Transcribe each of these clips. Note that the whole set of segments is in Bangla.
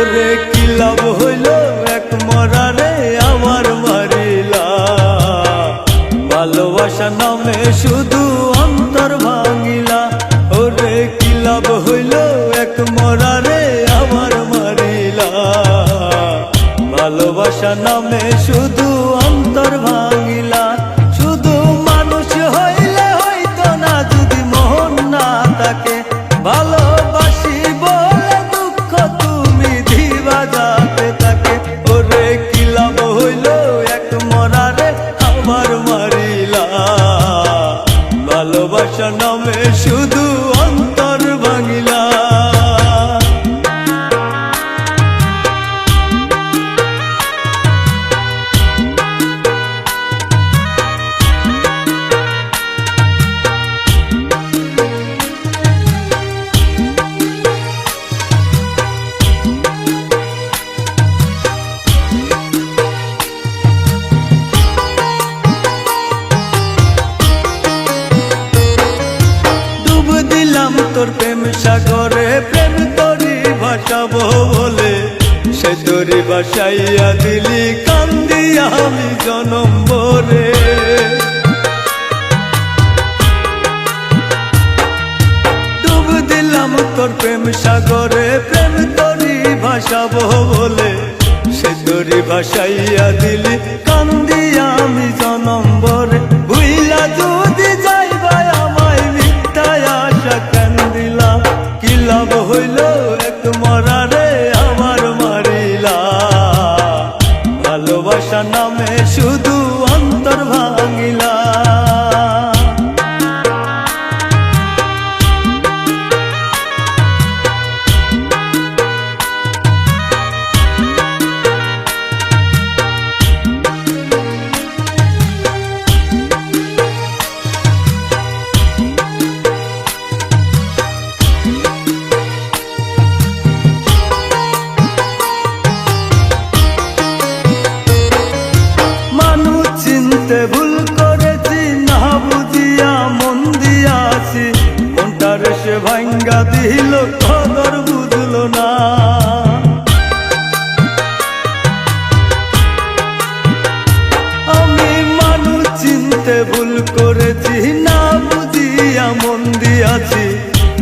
ওরে কি লাভ হইল এক মরারে আমার মারিলা, ভালোবাসা নামে শুধু অন্তর ভাঙিলা। ওরে কি লাভ হইল এক মরারে আমার মারিলা, ভালোবাসা নামে শুধু অন্তর ভাঙিলা। শুধু মানুষ হইলে হইতো না যদি মন না থাকে, ভালোবাসি বলে দুঃখ তুমি দিবা যাতে থাকে। ওরে কি লাভ হইল এক মরারে আমার মারিলা, ভালোবাসা নামে শুধু অন্তর ভাঙিলা। তোর প্রেম সাগরে প্রেম তরি ভাসাবো বলে, সে তরি ভাসাইয়া দিলি কান্দিয়া আমি জনম ভরে। ডুব দিলাম তোর প্রেম সাগরে প্রেম তরি ভাসাবো বলে, সে তরি ভাসাইয়া দিলি কান্দিয়া আমি জনম ভরে। ভুইলা যদি যাইবা আমায় মিথ্যায় আশা কেন দিলা, কি লাভ হইল এক মরারে আমার মারিলা, ভালোবাসা নামে শুধু অন্তর ভাঙিলা। ভুল করেছি না বুঝিয়া মন দিয়াছি, মনটার সে ভাঙ্গা দিল কদর বুঝলো না। আমি মানুষ চিনতে ভুল করেছি না বুঝিয়া মন দিয়াছি,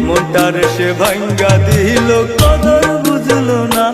মনটার সে ভাঙ্গা দিল কদর বুঝলো না।